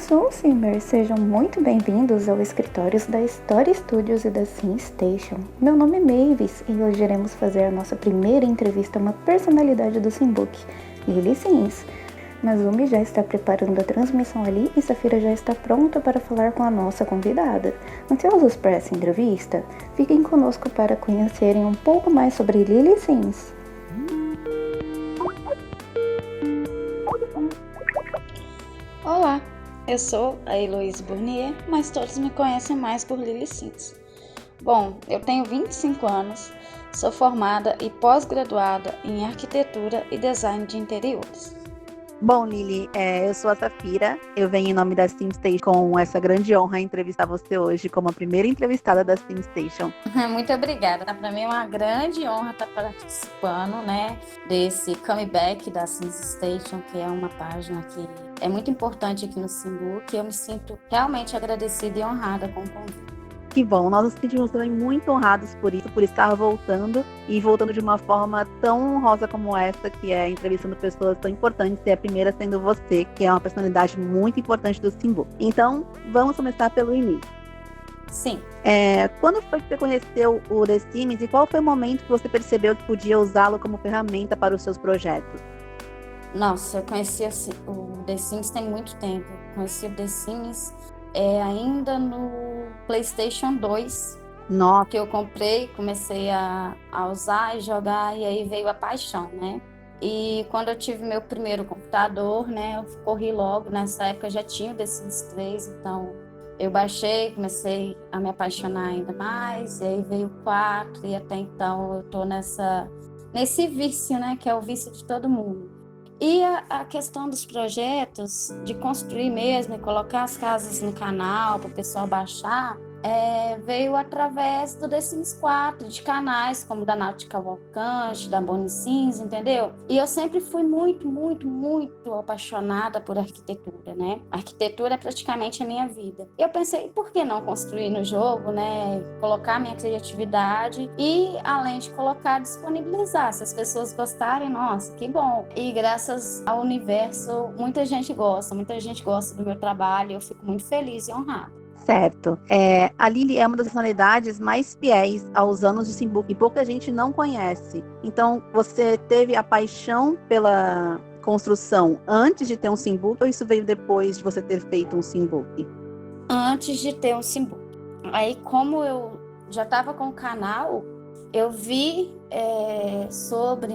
Soul Simmers, sejam muito bem-vindos ao escritório da Story Studios e da SimStation. Meu nome é Mavis e hoje iremos fazer a nossa primeira entrevista a uma personalidade do Simbook, Lily Sims. Mazumi já está preparando a transmissão ali e Safira já está pronta para falar com a nossa convidada. Ansiosos para essa entrevista? Fiquem conosco para conhecerem um pouco mais sobre Lily Sims. Olá, eu sou a Heloise Bournier, mas todos me conhecem mais por Lily Sims. Bom, eu tenho 25 anos, sou formada e pós-graduada em Arquitetura e Design de Interiores. Bom, Lily, eu sou a Safira, eu venho em nome da SimStation com essa grande honra em entrevistar você hoje como a primeira entrevistada da SimStation. Muito obrigada, para mim é uma grande honra estar participando, desse comeback da SimStation, que é uma página que é muito importante aqui no Simbook, e eu me sinto realmente agradecida e honrada com o convite. Que bom, nós nos sentimos também muito honrados por isso, por estar voltando e voltando de uma forma tão honrosa como essa, que é entrevistando pessoas tão importantes, e a primeira sendo você, que é uma personalidade muito importante do Simbook. Então, vamos começar pelo início. Sim. Quando foi que você conheceu o The Sims e qual foi o momento que você percebeu que podia usá-lo como ferramenta para os seus projetos? Nossa, eu conheci o The Sims tem muito tempo. Eu conheci o The Sims ainda no PlayStation 2. Nossa. Que eu comprei, comecei a usar e jogar, e aí veio a paixão, E quando eu tive meu primeiro computador, eu corri logo, nessa época já tinha o The Sims 3, então eu baixei, comecei a me apaixonar ainda mais, e aí veio o 4, e até então eu tô nesse vício, que é o vício de todo mundo. E a questão dos projetos, de construir mesmo e colocar as casas no canal para o pessoal baixar, veio através do The Sims 4, de canais como da Náutica Volcante, da Bonnie Sims, entendeu? E eu sempre fui muito, muito, muito apaixonada por arquitetura, A arquitetura é praticamente a minha vida. E eu pensei, por que não construir no jogo, Colocar minha criatividade e, além de colocar, disponibilizar. Se as pessoas gostarem, nossa, que bom. E graças ao universo, muita gente gosta do meu trabalho, eu fico muito feliz e honrada. Certo. A Lily é uma das personalidades mais fiéis aos anos de Simbook e pouca gente não conhece. Então, você teve a paixão pela construção antes de ter um Simbook ou isso veio depois de você ter feito um Simbook? Antes de ter um Simbook. Aí, como eu já estava com o canal, eu vi sobre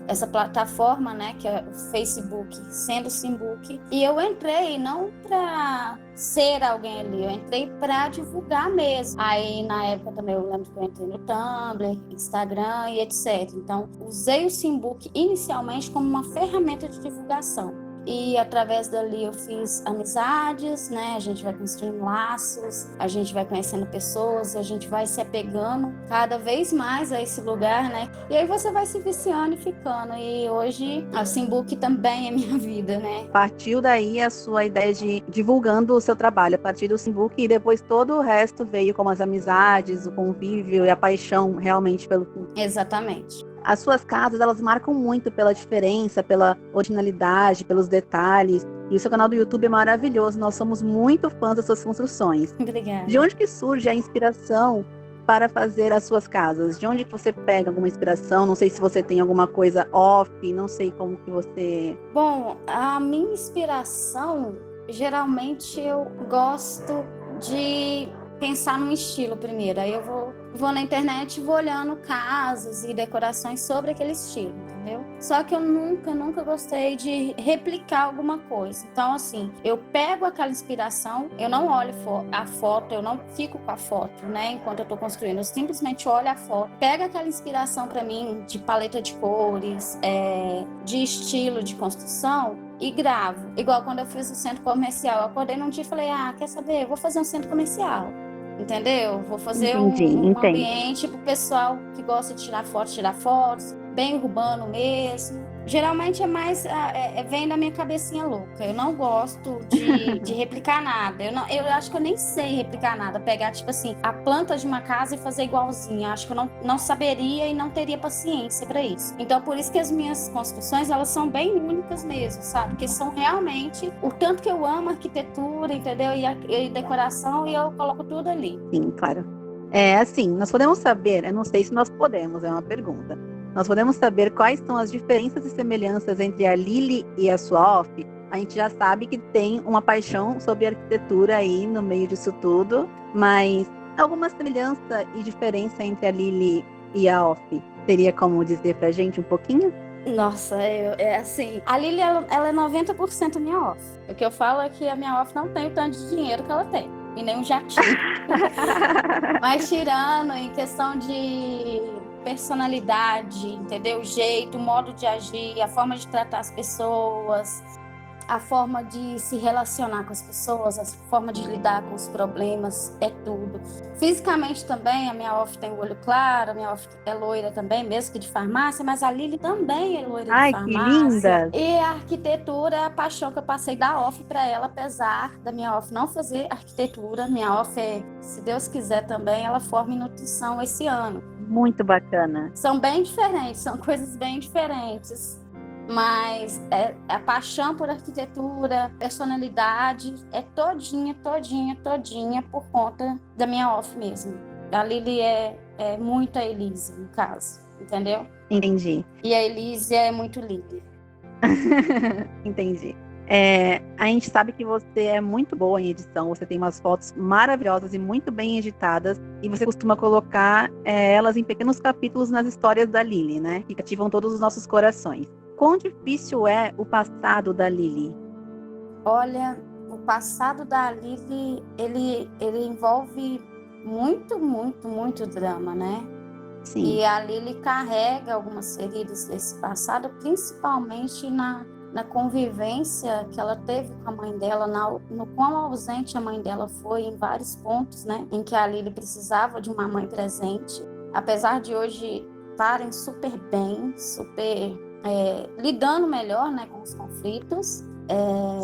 essa plataforma, que é o Facebook, sendo Simbook, e eu entrei não para ser alguém ali, eu entrei para divulgar mesmo. Aí na época também eu lembro que eu entrei no Tumblr, Instagram e etc. Então usei o Simbook inicialmente como uma ferramenta de divulgação. E através dali eu fiz amizades, A gente vai construindo laços, a gente vai conhecendo pessoas, a gente vai se apegando cada vez mais a esse lugar, E aí você vai se viciando e ficando. E hoje a Simbook também é minha vida, Partiu daí a sua ideia de divulgando o seu trabalho, a partir do Simbook, e depois todo o resto veio como as amizades, o convívio e a paixão realmente pelo Simbook. Exatamente. As suas casas, elas marcam muito pela diferença, pela originalidade, pelos detalhes. E o seu canal do YouTube é maravilhoso. Nós somos muito fãs das suas construções. Obrigada. De onde que surge a inspiração para fazer as suas casas? De onde que você pega alguma inspiração? Não sei se você tem alguma coisa off, não sei como que você... Bom, a minha inspiração, geralmente eu gosto de pensar num estilo primeiro. Aí eu vou na internet e vou olhando casas e decorações sobre aquele estilo, entendeu? Só que eu nunca gostei de replicar alguma coisa. Então, assim, eu pego aquela inspiração, eu não olho a foto, eu não fico com a foto, enquanto eu tô construindo. Eu simplesmente olho a foto, pego aquela inspiração para mim de paleta de cores, de estilo de construção, e gravo. Igual quando eu fiz o centro comercial. Eu acordei num dia e falei, quer saber? Eu vou fazer um centro comercial. Entendeu? Vou fazer um ambiente pro pessoal que gosta de tirar fotos, bem urbano mesmo. Geralmente é mais, vem da minha cabecinha louca. Eu não gosto de replicar nada. Eu acho que eu nem sei replicar nada. Pegar, tipo assim, a planta de uma casa e fazer igualzinha. Acho que eu não saberia e não teria paciência para isso. Então, por isso que as minhas construções, elas são bem únicas mesmo, sabe? Porque são realmente o tanto que eu amo arquitetura, entendeu? E decoração, e eu coloco tudo ali. Sim, claro. É assim, nós podemos saber, eu não sei se nós podemos, é uma pergunta. Nós podemos saber quais são as diferenças e semelhanças entre a Lili e a Suoff. A gente já sabe que tem uma paixão sobre arquitetura aí no meio disso tudo, mas alguma semelhança e diferença entre a Lili e a Off? Teria como dizer pra gente um pouquinho? Nossa, é assim, a Lili, ela é 90% minha off. O que eu falo é que a minha off não tem o tanto de dinheiro que ela tem, e nem um jatinho. Mas tirando em questão de personalidade, entendeu? O jeito, o modo de agir, a forma de tratar as pessoas, a forma de se relacionar com as pessoas, a forma de lidar com os problemas, é tudo. Fisicamente também, a minha off tem o olho claro, a minha off é loira também, mesmo que de farmácia, mas a Lili também é loira de farmácia. Ai, que linda! E a arquitetura é a paixão que eu passei da off para ela, apesar da minha off não fazer arquitetura. Minha off se Deus quiser também, ela forma em nutrição esse ano. Muito bacana. São bem diferentes, são coisas bem diferentes. Mas a paixão por arquitetura, personalidade, é todinha por conta da minha off mesmo. A Lili é muito a Elise, no caso, entendeu? Entendi. E a Elise é muito Lili. Entendi. A gente sabe que você é muito boa em edição, você tem umas fotos maravilhosas e muito bem editadas, e você costuma colocar elas em pequenos capítulos nas histórias da Lili, né? Que cativam todos os nossos corações. Quão difícil é o passado da Lili? Olha, o passado da Lili, ele envolve muito drama, né? Sim. E a Lili carrega algumas feridas desse passado, principalmente na convivência que ela teve com a mãe dela, no quão ausente a mãe dela foi em vários pontos, né? Em que a Lili precisava de uma mãe presente. Apesar de hoje estarem super bem, lidando melhor, né, com os conflitos.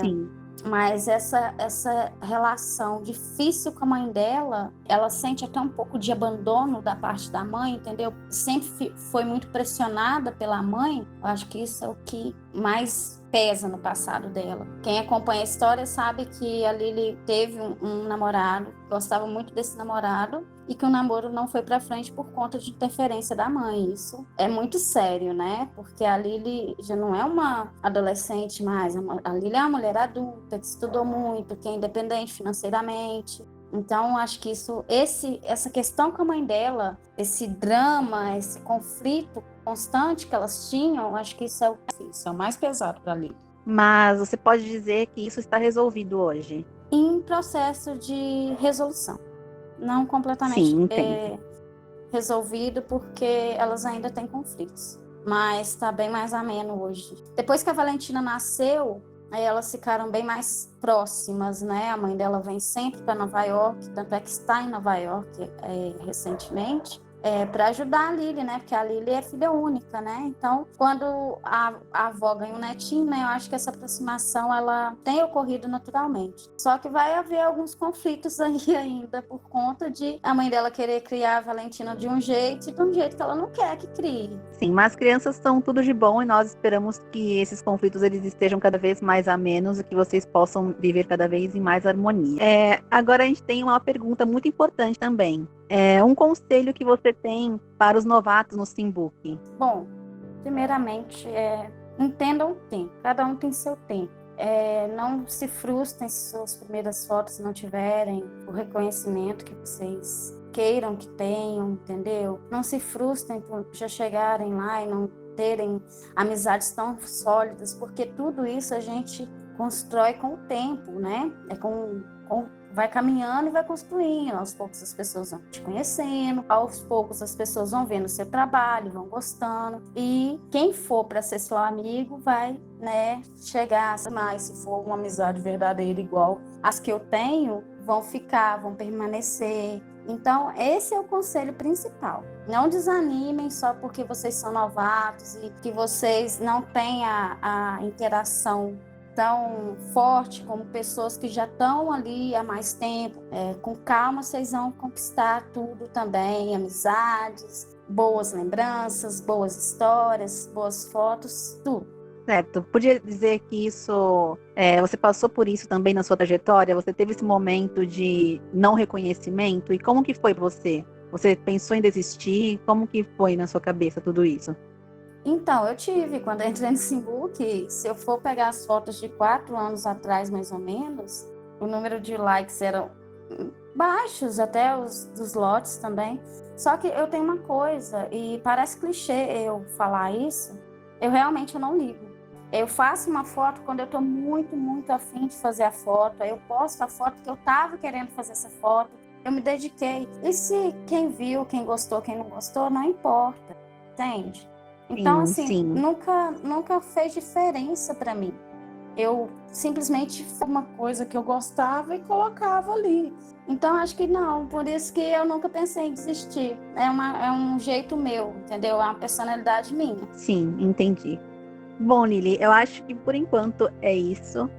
Sim. Mas essa relação difícil com a mãe dela, ela sente até um pouco de abandono da parte da mãe, entendeu? Sempre foi muito pressionada pela mãe. Eu acho que isso é o que mais pesa no passado dela. Quem acompanha a história sabe que a Lili teve um namorado, gostava muito desse namorado, e que o namoro não foi para frente por conta de interferência da mãe. Isso é muito sério, né? Porque a Lili já não é uma adolescente mais, a Lili é uma mulher adulta que estudou muito, que é independente financeiramente. Então, acho que essa questão com a mãe dela, esse drama, esse conflito constante que elas tinham, acho que isso é o mais pesado para a Lili. Mas você pode dizer que isso está resolvido hoje? Em processo de resolução. Não completamente resolvido, porque elas ainda têm conflitos. Mas está bem mais ameno hoje. Depois que a Valentina nasceu, aí elas ficaram bem mais próximas, né? A mãe dela vem sempre para Nova York, tanto é que está em Nova York recentemente, para ajudar a Lili, né? Porque a Lili é filha única, né? Então, quando a avó ganha um netinho, né? Eu acho que essa aproximação, ela tem ocorrido naturalmente. Só que vai haver alguns conflitos aí ainda por conta de a mãe dela querer criar a Valentina de um jeito e de um jeito que ela não quer que crie. Sim, mas crianças são tudo de bom e nós esperamos que esses conflitos eles estejam cada vez mais amenos e que vocês possam viver cada vez em mais harmonia. Agora a gente tem uma pergunta muito importante também. Um conselho que você tem para os novatos no Simbook? Bom, primeiramente, entendam o tempo. Cada um tem seu tempo. Não se frustrem se suas primeiras fotos não tiverem o reconhecimento que vocês queiram que tenham, entendeu? Não se frustrem por já chegarem lá e não terem amizades tão sólidas, porque tudo isso a gente constrói com o tempo, né? Vai caminhando e vai construindo. Aos poucos as pessoas vão te conhecendo, aos poucos as pessoas vão vendo o seu trabalho, vão gostando. E quem for para ser seu amigo vai, né, chegar mais. Se for uma amizade verdadeira igual as que eu tenho, vão ficar, vão permanecer. Então, esse é o conselho principal. Não desanimem só porque vocês são novatos e que vocês não têm a interação tão forte como pessoas que já estão ali há mais tempo. Com calma, vocês vão conquistar tudo também, amizades, boas lembranças, boas histórias, boas fotos, tudo. Certo. Podia dizer que isso, você passou por isso também na sua trajetória? Você teve esse momento de não reconhecimento? E como que foi você? Você pensou em desistir? Como que foi na sua cabeça tudo isso? Então, eu tive, quando eu entrei no Facebook, se eu for pegar as fotos de 4 anos atrás, mais ou menos, o número de likes eram baixos, até os dos lotes também. Só que eu tenho uma coisa, e parece clichê eu falar isso, eu realmente não ligo. Eu faço uma foto quando eu estou muito, muito afim de fazer a foto, aí eu posto a foto que eu estava querendo fazer essa foto, eu me dediquei. E se quem viu, quem gostou, quem não gostou, não importa, entende? Então, assim, Sim. nunca fez diferença para mim. Eu simplesmente foi uma coisa que eu gostava e colocava ali. Então, acho que não, por isso que eu nunca pensei em desistir. É um jeito meu, entendeu? É uma personalidade minha. Sim, entendi. Bom, Lili, eu acho que por enquanto é isso.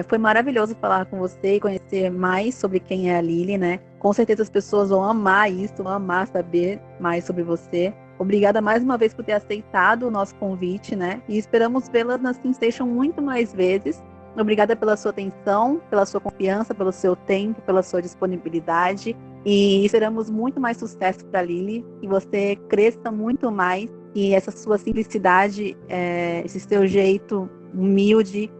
Foi maravilhoso falar com você e conhecer mais sobre quem é a Lili, né? Com certeza as pessoas vão amar isso, vão amar saber mais sobre você. Obrigada mais uma vez por ter aceitado o nosso convite, né? E esperamos vê-la na SimStation muito mais vezes. Obrigada pela sua atenção, pela sua confiança, pelo seu tempo, pela sua disponibilidade. E esperamos muito mais sucesso para a Lili, que você cresça muito mais e essa sua simplicidade, esse seu jeito humilde,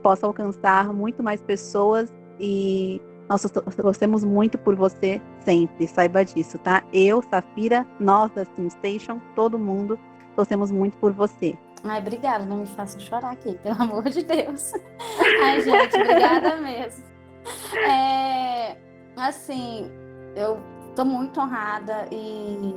possa alcançar muito mais pessoas e nós torcemos muito por você sempre, saiba disso, tá? Eu, Safira, nós da SimStation, todo mundo, torcemos muito por você. Ai, obrigada, não me faça chorar aqui, pelo amor de Deus. Ai, gente, obrigada mesmo. Assim, eu tô muito honrada e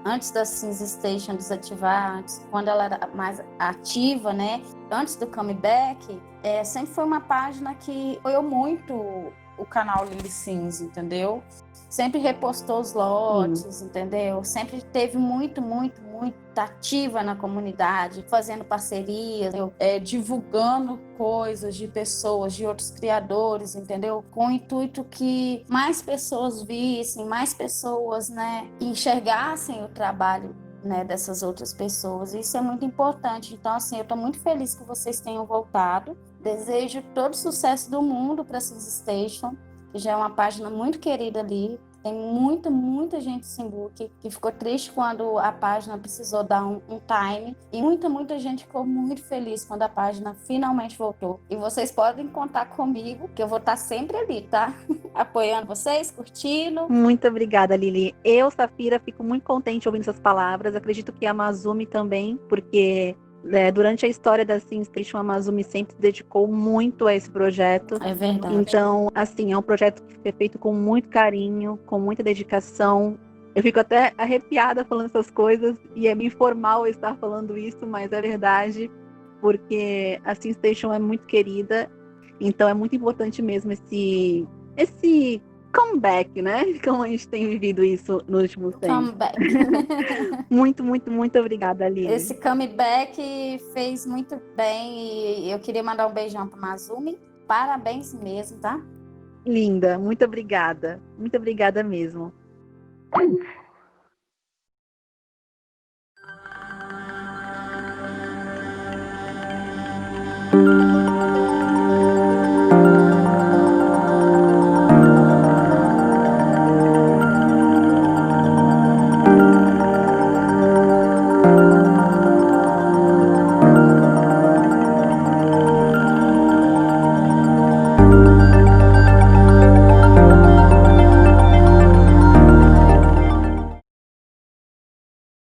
antes da SimStation desativar, quando ela era mais ativa, né? Antes do comeback, sempre foi uma página que apoiou muito o canal Lili Sims, entendeu? Sempre repostou os lotes, entendeu? Sempre teve muito ativa na comunidade, fazendo parcerias, divulgando coisas de pessoas, de outros criadores, entendeu? Com o intuito que mais pessoas vissem, mais pessoas, né, enxergassem o trabalho, né, dessas outras pessoas. Isso é muito importante. Então, assim, eu estou muito feliz que vocês tenham voltado. Desejo todo o sucesso do mundo para a SimStation, que já é uma página muito querida ali. Tem muita gente do Simbook que ficou triste quando a página precisou dar um time. E muita gente ficou muito feliz quando a página finalmente voltou. E vocês podem contar comigo, que eu vou estar sempre ali, tá? Apoiando vocês, curtindo. Muito obrigada, Lili. Eu, Safira, fico muito contente ouvindo essas palavras. Acredito que a Mazumi também, porque durante a história da SimStation, a Mazumi sempre se dedicou muito a esse projeto. É verdade. Então, assim, é um projeto que foi feito com muito carinho, com muita dedicação. Eu fico até arrepiada falando essas coisas, e é meio informal eu estar falando isso, mas é verdade, porque a SimStation é muito querida, então é muito importante mesmo esse comeback, né? Como a gente tem vivido isso nos últimos tempos. Comeback. Muito obrigada, Lili. Esse comeback fez muito bem e eu queria mandar um beijão para Mazumi. Parabéns mesmo, tá? Linda, muito obrigada. Muito obrigada mesmo.